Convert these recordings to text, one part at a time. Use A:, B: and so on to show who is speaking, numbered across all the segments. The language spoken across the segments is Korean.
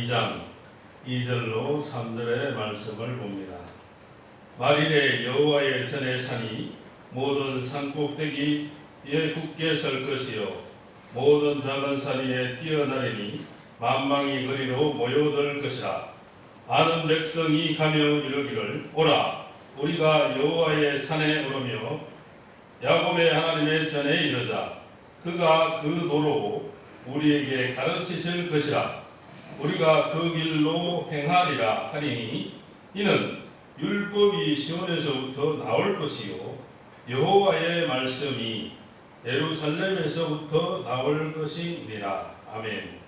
A: 2장 2절로 3절의 말씀을 봅니다. 말일에 여호와의 전에 사니 모든 산꼭대기 위에 굳게 설 것이요 모든 작은 산 위에 뛰어나리니 만방이 거리로 모여들 것이라. 아는 백성이 가며 이르기를 오라 우리가 여호와의 산에 오르며 야곱의 하나님의 전에 이르자. 그가 그 도로 우리에게 가르치실 것이라. 우리가 그 길로 행하리라 하리니 이는 율법이 시온에서부터 나올 것이요 여호와의 말씀이 예루살렘에서부터 나올 것이니라. 아멘.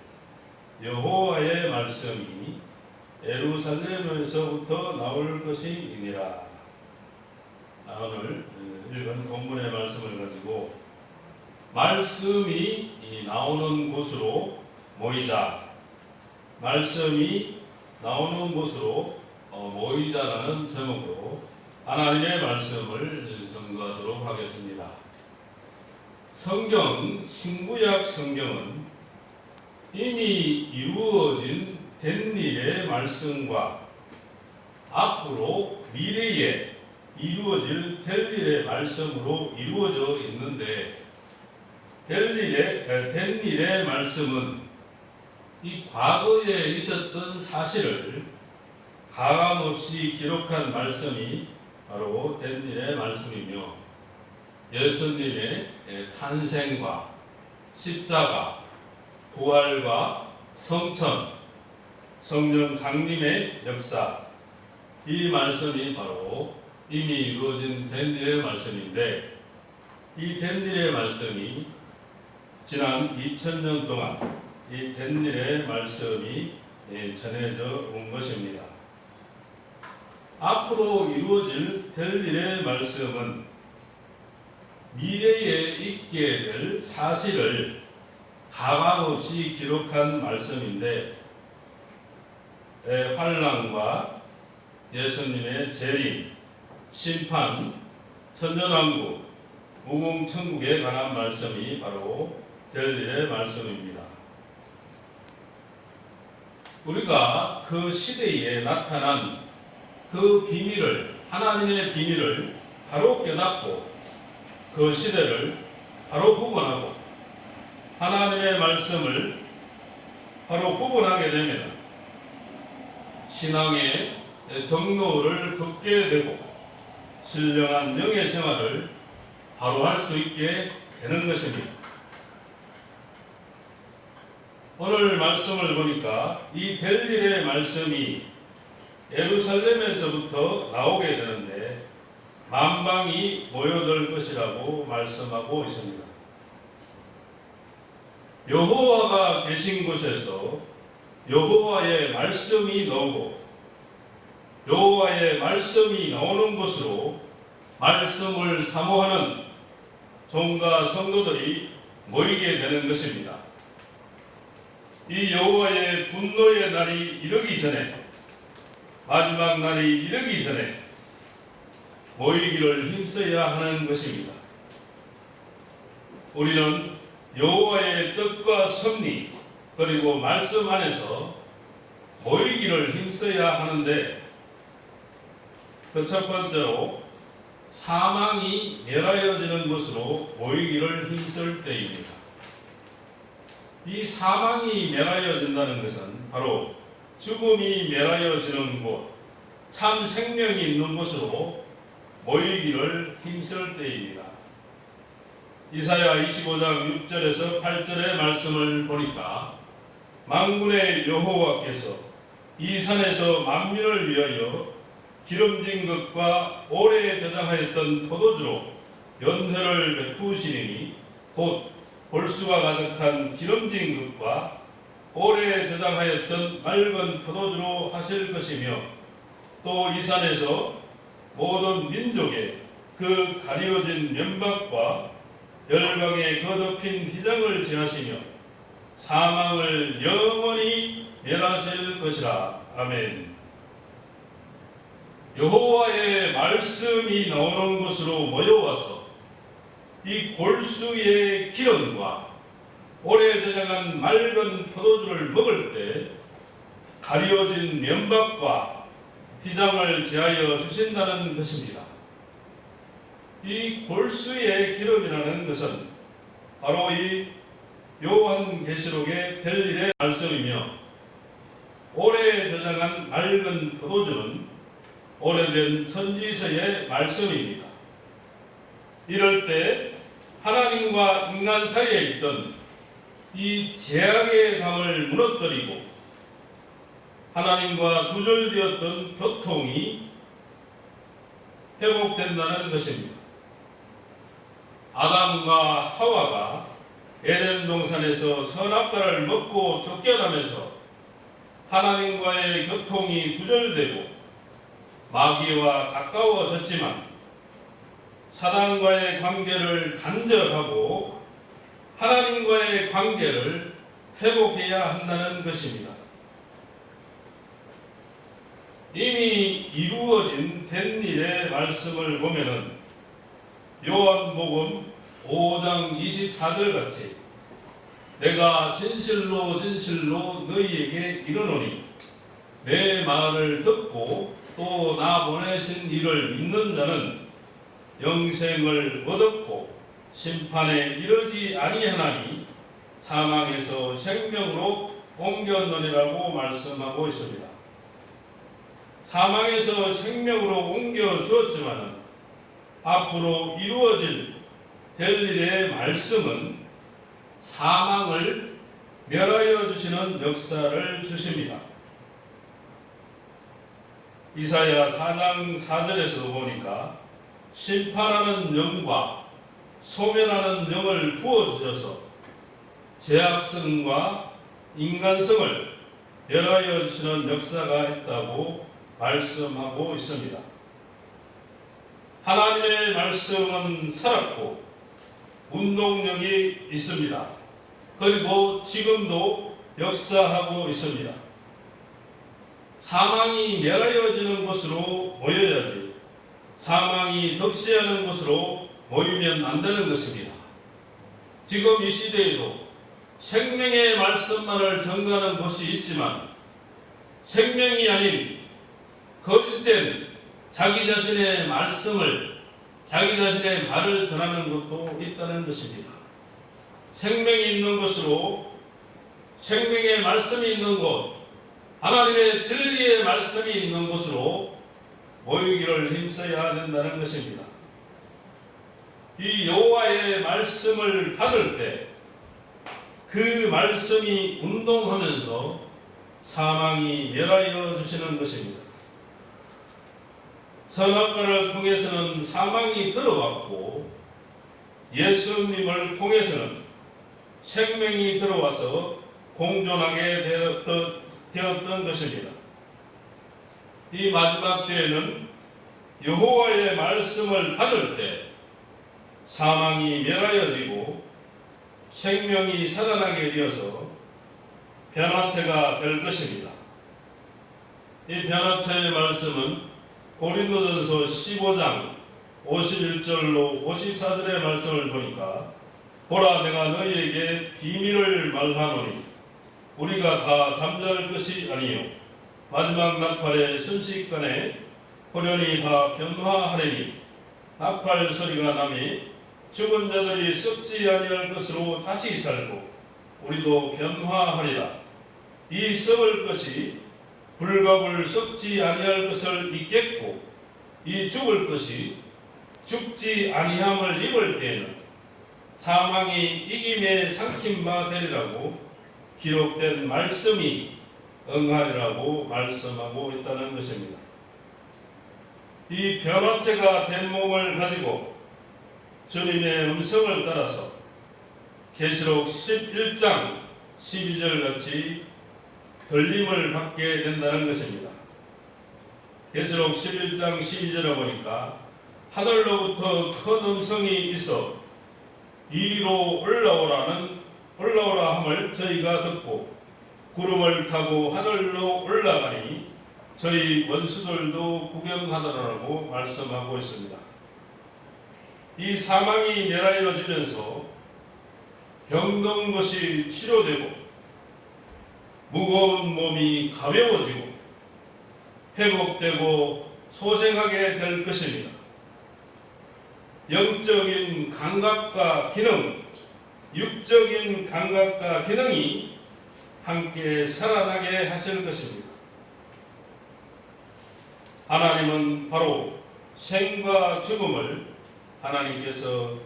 A: 여호와의 말씀이 예루살렘에서부터 나올 것이니라. 오늘 읽은 본문의 말씀을 가지고 말씀이 나오는 곳으로 모이자. 말씀이 나오는 곳으로 모이자라는 제목으로 하나님의 말씀을 전거하도록 하겠습니다. 성경, 신구약 성경은 이미 이루어진 된 일의 말씀과 앞으로 미래에 이루어질 될 일의 말씀으로 이루어져 있는데 된 일의 말씀은 이 과거에 있었던 사실을 가감없이 기록한 말씀이 바로 된 일의 말씀이며 예수님의 탄생과 십자가, 부활과 성천, 성령 강림의 역사, 이 말씀이 바로 이미 이루어진 된 일의 말씀인데 이 된 일의 말씀이 지난 2000년 동안 이 된 일의 말씀이 전해져 온 것입니다. 앞으로 이루어질 될 일의 말씀은 미래에 있게 될 사실을 가감없이 기록한 말씀인데 환난과 예수님의 재림, 심판, 천년왕국, 무궁천국에 관한 말씀이 바로 될 일의 말씀입니다. 우리가 그 시대에 나타난 그 비밀을, 하나님의 비밀을 바로 깨닫고 그 시대를 바로 구분하고 하나님의 말씀을 바로 구분하게 되면 신앙의 정로를 걷게 되고 신령한 영의 생활을 바로 할 수 있게 되는 것입니다. 오늘 말씀을 보니까 이 될 일의 말씀이 예루살렘에서부터 나오게 되는데 만방이 모여들 것이라고 말씀하고 있습니다. 여호와가 계신 곳에서 여호와의 말씀이 나오고 여호와의 말씀이 나오는 곳으로 말씀을 사모하는 종과 성도들이 모이게 되는 것입니다. 이 여호와의 분노의 날이 이르기 전에, 마지막 날이 이르기 전에 모이기를 힘써야 하는 것입니다. 우리는 여호와의 뜻과 섭리 그리고 말씀 안에서 모이기를 힘써야 하는데 그 첫 번째로 사망이 멸하여지는 것으로 모이기를 힘쓸 때입니다. 이 사망이 멸하여진다는 것은 바로 죽음이 멸하여지는 곳, 참 생명이 있는 곳으로 모이기를 힘쓸 때입니다. 이사야 25장 6절에서 8절의 말씀을 보니까 만군의 여호와께서 이 산에서 만민을 위하여 기름진 것과 오래 저장하였던 포도주로 연회를 베푸시리니 곧 볼수가 가득한 기름진 것과 오래 저장하였던 맑은 포도주로 하실 것이며 또 이 산에서 모든 민족의 그 가리워진 면박과 열방에 거듭힌 휘장을 지하시며 사망을 영원히 멸하실 것이라. 아멘. 여호와의 말씀이 나오는 곳으로 모여와서 이 골수의 기름과 오래 저장한 맑은 포도주를 먹을 때 가려진 면박과 휘장을 제하여 주신다는 것입니다. 이 골수의 기름이라는 것은 바로 이 요한계시록의 벨일의 말씀이며, 오래 저장한 맑은 포도주는 오래된 선지서의 말씀입니다. 이럴 때 하나님과 인간 사이에 있던 이 제약의 담을 무너뜨리고 하나님과 두절되었던 교통이 회복된다는 것입니다. 아담과 하와가 에덴 동산에서 선악과를 먹고 쫓겨나면서 하나님과의 교통이 두절되고 마귀와 가까워졌지만, 사단과의 관계를 단절하고 하나님과의 관계를 회복해야 한다는 것입니다. 이미 이루어진 된 일의 말씀을 보면은 요한복음 5장 24절 같이 내가 진실로 진실로 너희에게 이르노니 내 말을 듣고 또 나 보내신 이를 믿는 자는 영생을 얻었고 심판에 이르지 아니하나니 사망에서 생명으로 옮겼느니라고 말씀하고 있습니다. 사망에서 생명으로 옮겨 주었지만은 앞으로 이루어질 될 일의 말씀은 사망을 멸하여 주시는 역사를 주십니다. 이사야 4장 4절에서도 보니까 심판하는 영과 소멸하는 영을 부어주셔서 죄악성과 인간성을 멸하여 주시는 역사가 있다고 말씀하고 있습니다. 하나님의 말씀은 살았고 운동력이 있습니다. 그리고 지금도 역사하고 있습니다. 사망이 멸하여지는 곳으로 모여야지 사망이 덕시하는 곳으로 모이면 안 되는 것입니다. 지금 이 시대에도 생명의 말씀만을 전가하는 곳이 있지만 생명이 아닌 거짓된 자기 자신의 말씀을, 자기 자신의 말을 전하는 것도 있다는 것입니다. 생명이 있는 곳으로, 생명의 말씀이 있는 곳, 하나님의 진리의 말씀이 있는 곳으로 모이기를 힘써야 된다는 것입니다. 이 여호와의 말씀을 받을 때 그 말씀이 운동하면서 사망이 멸하여 주시는 것입니다. 선악과를 통해서는 사망이 들어왔고 예수님을 통해서는 생명이 들어와서 공존하게 되었던 것입니다. 이 마지막 때에는 여호와의 말씀을 받을 때 사망이 멸하여지고 생명이 살아나게 되어서 변화체가 될 것입니다. 이 변화체의 말씀은 고린도전서 15장 51절로 54절의 말씀을 보니까 보라 내가 너희에게 비밀을 말하노니 우리가 다 잠잘 것이 아니요 마지막 나팔의 순식간에 호련히 다 변화하리니 나팔 소리가 나니 죽은 자들이 썩지 아니할 것으로 다시 살고 우리도 변화하리라. 이 썩을 것이 불갑을 썩지 아니할 것을 잊겠고 이 죽을 것이 죽지 아니함을 입을 때에는 사망이 이김에 삼킨 바 되리라고 기록된 말씀이 응하리라고 말씀하고 있다는 것입니다. 이 변화체가 된 몸을 가지고 주님의 음성을 따라서 계시록 11장 12절 같이 들림을 받게 된다는 것입니다. 계시록 11장 12절에 보니까 하늘로부터 큰 음성이 있어 이리로 올라오라 함을 저희가 듣고 구름을 타고 하늘로 올라가니 저희 원수들도 구경하더라라고 말씀하고 있습니다. 이 사망이 멸하여지면서 병든 것이 치료되고 무거운 몸이 가벼워지고 회복되고 소생하게 될 것입니다. 영적인 감각과 기능, 육적인 감각과 기능이 함께 살아나게 하실 것입니다. 하나님은 바로 생과 죽음을 하나님께서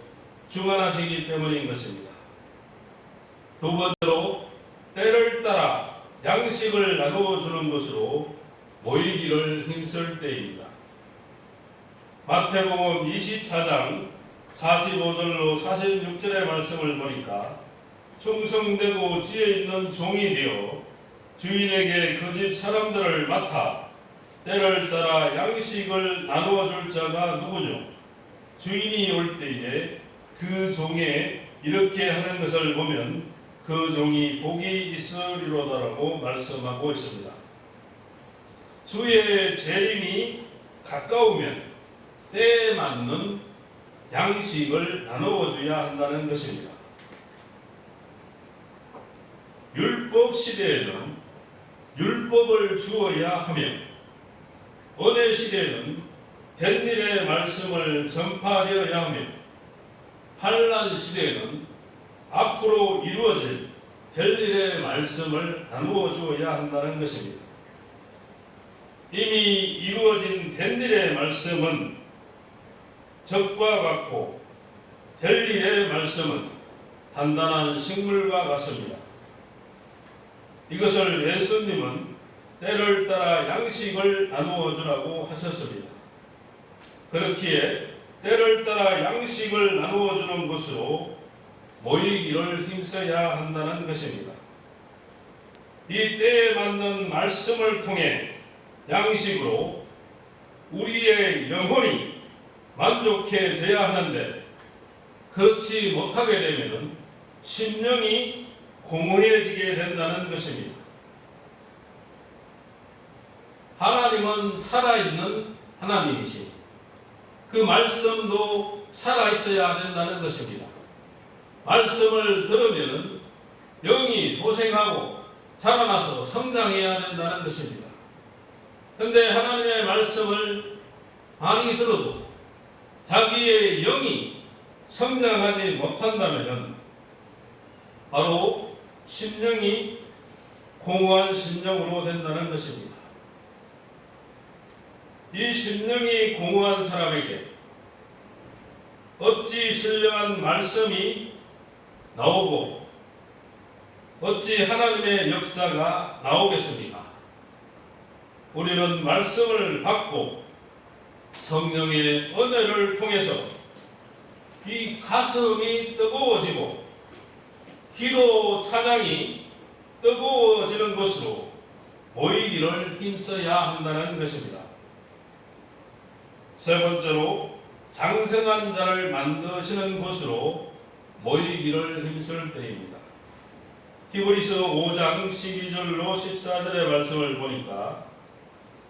A: 주관하시기 때문인 것입니다. 두 번째로 때를 따라 양식을 나누어 주는 것으로 모이기를 힘쓸 때입니다. 마태복음 24장 45절로 46절의 말씀을 보니까 충성되고 지혜 있는 종이 되어 주인에게 그 집 사람들을 맡아 때를 따라 양식을 나누어 줄 자가 누구뇨? 주인이 올 때에 그 종에 이렇게 하는 것을 보면 그 종이 복이 있으리로다라고 말씀하고 있습니다. 주의 재림이 가까우면 때에 맞는 양식을 나누어 줘야 한다는 것입니다. 율법 시대에는 율법을 주어야 하며 은혜 시대에는 된 일의 말씀을 전파되어야 하며 환난 시대에는 앞으로 이루어질 될 일의 말씀을 나누어 주어야 한다는 것입니다. 이미 이루어진 된 일의 말씀은 적과 같고 될 일의 말씀은 단단한 식물과 같습니다. 이것을 예수님은 때를 따라 양식을 나누어 주라고 하셨습니다. 그렇기에 때를 따라 양식을 나누어 주는 것으로 모이기를 힘써야 한다는 것입니다. 이 때에 맞는 말씀을 통해 양식으로 우리의 영혼이 만족해져야 하는데 그렇지 못하게 되면 심령이 공허해지게 된다는 것입니다. 하나님은 살아있는 하나님이시 그 말씀도 살아있어야 된다는 것입니다. 말씀을 들으면 영이 소생하고 자라나서 성장해야 된다는 것입니다. 그런데 하나님의 말씀을 많이 들어도 자기의 영이 성장하지 못한다면 바로 심령이 공허한 심령으로 된다는 것입니다. 이 심령이 공허한 사람에게 어찌 신령한 말씀이 나오고 어찌 하나님의 역사가 나오겠습니까? 우리는 말씀을 받고 성령의 은혜를 통해서 이 가슴이 뜨거워지고 기도 찬양이 뜨거워지는 것으로 모이기를 힘써야 한다는 것입니다. 세 번째로 장성한 자를 만드시는 것으로 모이기를 힘쓸 때입니다. 히브리서 5장 12절로 14절의 말씀을 보니까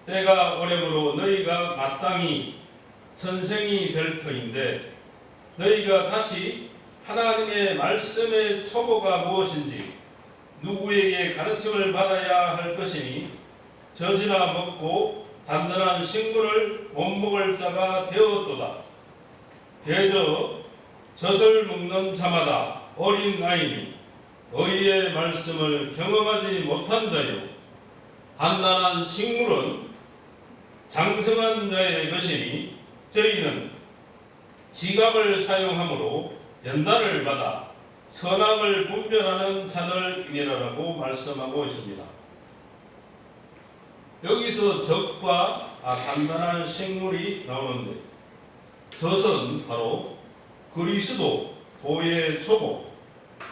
A: 때가 오므로 너희가 마땅히 선생이 될 터인데 너희가 다시 하나님의 말씀의 초보가 무엇인지 누구에게 가르침을 받아야 할 것이니 젖이나 먹고 단단한 식물을 못 먹을 자가 되었도다. 대저 젖을 먹는 자마다 어린 아이니 의의 말씀을 경험하지 못한 자요 단단한 식물은 장성한 자의 것이니 저희는 지각을 사용함으로 연단을 받아 선악을 분별하는 자들이라고 말씀하고 있습니다. 여기서 젖과 단단한 식물이 나오는데 젖은 바로 그리스도 도의 초보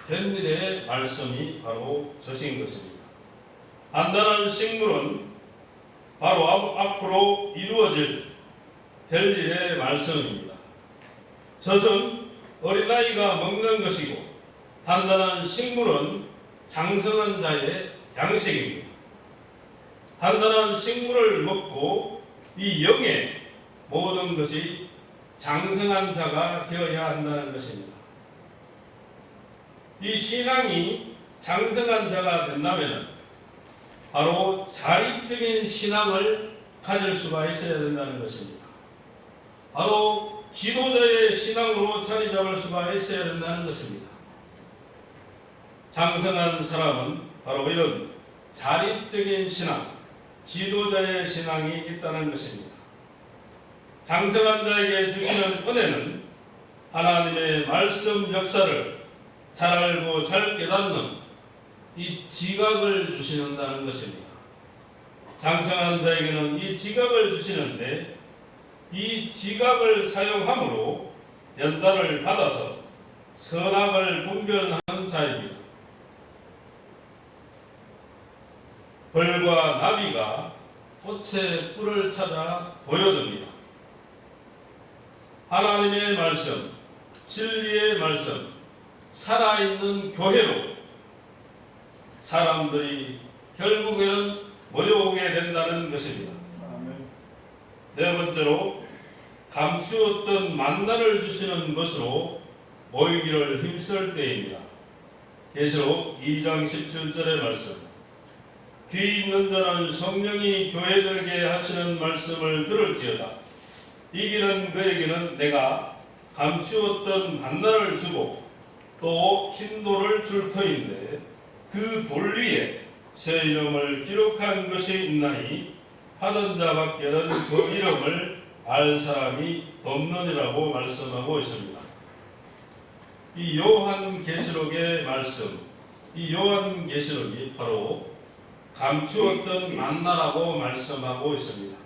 A: 된 일의 말씀이 바로 젖인 것입니다. 단단한 식물은 바로 앞으로 이루어질 될 일의 말씀입니다. 젖은 어린아이가 먹는 것이고 단단한 식물은 장성한 자의 양식입니다. 단단한 식물을 먹고 이 영의 모든 것이 장성한 자가 되어야 한다는 것입니다. 이 신앙이 장성한 자가 된다면 바로 자립적인 신앙을 가질 수가 있어야 된다는 것입니다. 바로 지도자의 신앙으로 자리 잡을 수가 있어야 된다는 것입니다. 장성한 사람은 바로 이런 자립적인 신앙, 지도자의 신앙이 있다는 것입니다. 장성한 자에게 주시는 은혜는 하나님의 말씀 역사를 잘 알고 잘 깨닫는 이 지각을 주시는다는 것입니다. 장성한 자에게는 이 지각을 주시는데 이 지각을 사용함으로 연단을 받아서 선악을 분별하는 자입니다. 벌과 나비가 꽃의 꿀을 찾아 보여듭니다. 하나님의 말씀, 진리의 말씀, 살아있는 교회로 사람들이 결국에는 모여오게 된다는 것입니다. 네 번째로 감추었던 만나를 주시는 것으로 모이기를 힘쓸 때입니다. 계시록 2장 17절의 말씀. 귀 있는 자는 성령이 교회들에게 하시는 말씀을 들을지어다. 이기는 그에게는 내가 감추었던 만나를 주고 또 흰 돌을 줄 터인데 그 돌 위에 새 이름을 기록한 것이 있나니 하던 자밖에는 그 이름을 알 사람이 없느니라고 말씀하고 있습니다. 이 요한계시록의 말씀, 이 요한계시록이 바로 감추었던 만나라고 말씀하고 있습니다.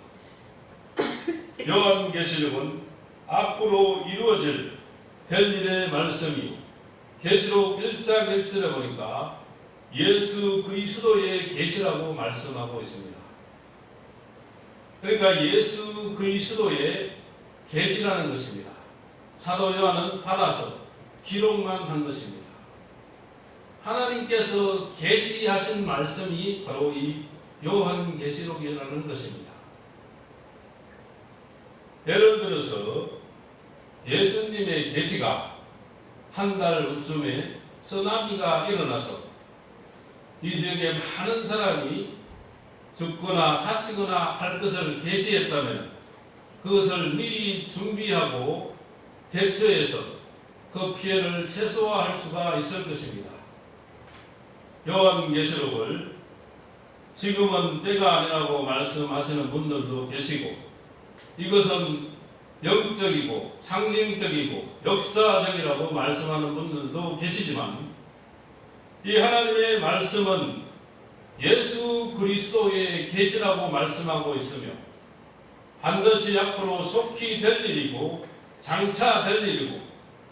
A: 요한계시록은 앞으로 이루어질 별일의 말씀이 계시록 1장 1절에 보니까 예수 그리스도의 계시라고 말씀하고 있습니다. 그러니까 예수 그리스도의 계시라는 것입니다. 사도 요한은 받아서 기록만 한 것입니다. 하나님께서 계시하신 말씀이 바로 이 요한계시록이라는 것입니다. 예를 들어서 예수님의 계시가 한 달 후쯤에 쓰나미가 일어나서 이 지역에 많은 사람이 죽거나 다치거나 할 것을 계시했다면 그것을 미리 준비하고 대처해서 그 피해를 최소화할 수가 있을 것입니다. 요한계시록을 지금은 때가 아니라고 말씀하시는 분들도 계시고 이것은 영적이고 상징적이고 역사적이라고 말씀하는 분들도 계시지만 이 하나님의 말씀은 예수 그리스도의 계시라고 말씀하고 있으며 반드시 앞으로 속히 될 일이고 장차 될 일이고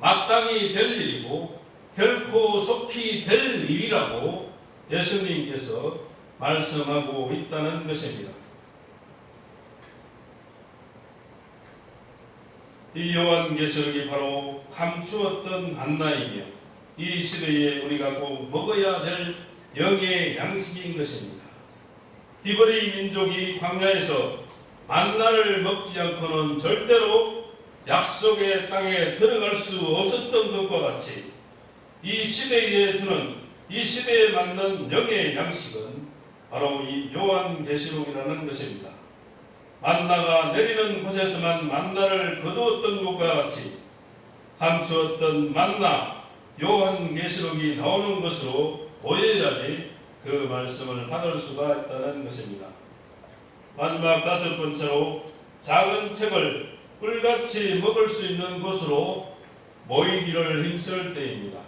A: 마땅히 될 일이고 결코 속히 될 일이라고 예수님께서 말씀하고 있다는 것입니다. 이 요한계시록이 바로 감추었던 만나이며 이 시대에 우리가 꼭 먹어야 될 영의 양식인 것입니다. 히브리 민족이 광야에서 만나를 먹지 않고는 절대로 약속의 땅에 들어갈 수 없었던 것과 같이 이 시대에 주는 이 시대에 맞는 영의 양식은 바로 이 요한계시록이라는 것입니다. 만나가 내리는 곳에서만 만나를 거두었던 것과 같이 감추었던 만나 요한계시록이 나오는 것으로 보여야지 그 말씀을 받을 수가 있다는 것입니다. 마지막 다섯 번째로 작은 책을 꿀같이 먹을 수 있는 곳으로 모이기를 힘쓸 때입니다.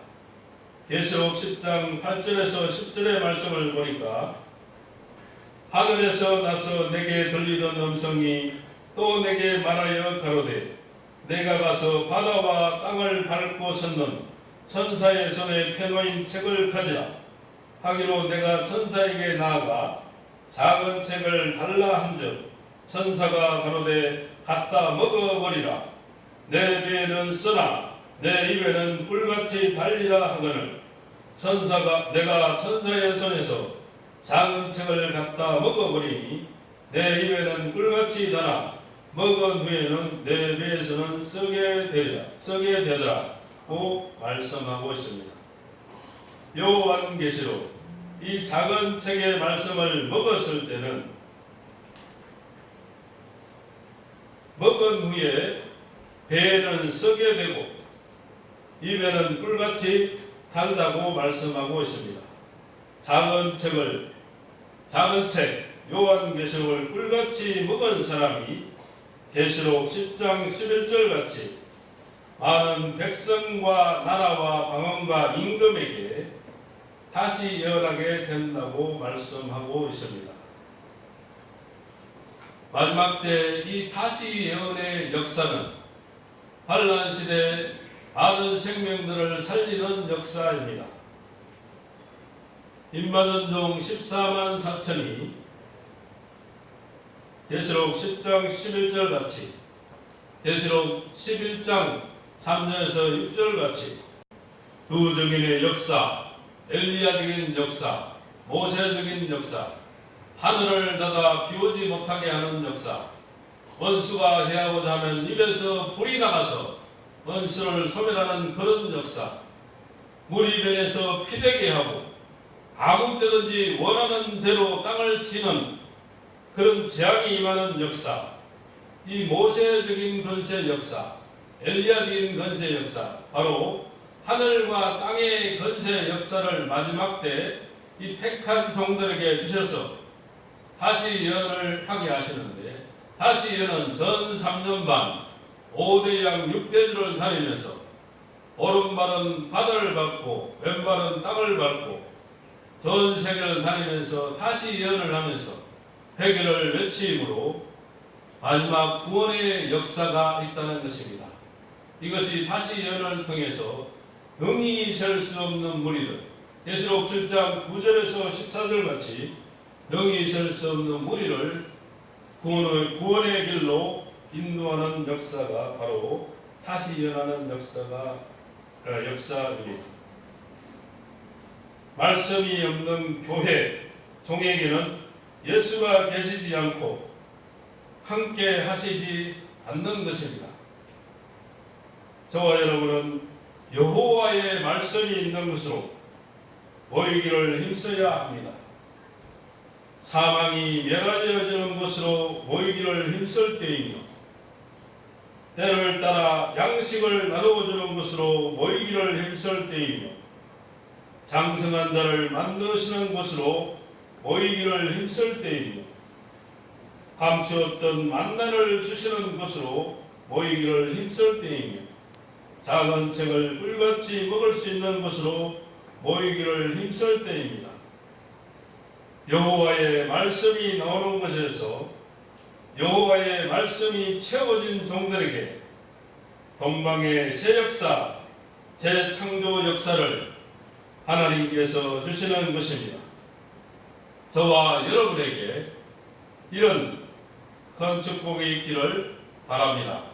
A: 계시록 10장 8절에서 10절의 말씀을 보니까 하늘에서 나서 내게 들리던 음성이 또 내게 말하여 가로되 내가 가서 바다와 땅을 밟고 섰는 천사의 손에 펴놓인 책을 가지라 하기로 내가 천사에게 나아가 작은 책을 달라 한즉 천사가 가로되 갖다 먹어버리라 내 배에는 쓰나 내 입에는 꿀같이 달리라 하거늘 천사가 내가 천사의 손에서 작은 책을 갖다 먹어버리니 내 입에는 꿀같이 달아 먹은 후에는 내 배에서는 썩게 되더라 고 말씀하고 있습니다. 요한계시록 이 작은 책의 말씀을 먹었을 때는 먹은 후에 배에는 썩게 되고 입에는 꿀같이 단다고 말씀하고 있습니다. 작은 책 요한계시록을 꿀같이 먹은 사람이 계시록 10장 11절 같이 많은 백성과 나라와 방언과 임금에게 다시 예언하게 된다고 말씀하고 있습니다. 마지막 때 이 다시 예언의 역사는 환란 시대 많은 생명들을 살리는 역사입니다. 인마전종 14만 4천이 계시록 10장 11절 같이 계시록 11장 3절에서 6절 같이 두 증인의 역사, 엘리야적인 역사, 모세적인 역사, 하늘을 닫아 비오지 못하게 하는 역사, 원수가 해하고자 하면 입에서 불이 나가서 원수를 소멸하는 그런 역사, 물이 변해서 피되게 하고 아무 때든지 원하는 대로 땅을 치는 그런 재앙이 임하는 역사, 이 모세적인 건세 역사, 엘리야적인 건세 역사, 바로 하늘과 땅의 건세 역사를 마지막 때 이 택한 종들에게 주셔서 다시 예언을 하게 하시는데, 다시 예언은 전 3년 반 5대 양 6대주를 다니면서 오른발은 바다를 밟고 왼발은 땅을 밟고 전 세계를 다니면서 다시 예언을 하면서 회개를 외침으로 마지막 구원의 역사가 있다는 것입니다. 이것이 다시 예언을 통해서 능히 셀 수 없는 무리들, 계시록 7장 9절에서 14절 같이 능히 셀 수 없는 무리를 구원의 길로 인도하는 역사가 바로 다시 예언하는 역사입니다. 말씀이 없는 교회 종에게는 예수가 계시지 않고 함께 하시지 않는 것입니다. 저와 여러분은 여호와의 말씀이 있는 곳으로 모이기를 힘써야 합니다. 사망이 멸하여지는 곳으로 모이기를 힘쓸 때이며 때를 따라 양식을 나누어주는 곳으로 모이기를 힘쓸 때이며 장성한 자를 만드시는 곳으로 모이기를 힘쓸 때이며 감추었던 만나를 주시는 곳으로 모이기를 힘쓸 때이며 작은 책을 꿀같이 먹을 수 있는 곳으로 모이기를 힘쓸 때입니다. 여호와의 말씀이 나오는 곳에서 여호와의 말씀이 채워진 종들에게 동방의 새 역사, 재창조 역사를 하나님께서 주시는 것입니다. 저와 여러분에게 이런 큰 축복이 있기를 바랍니다.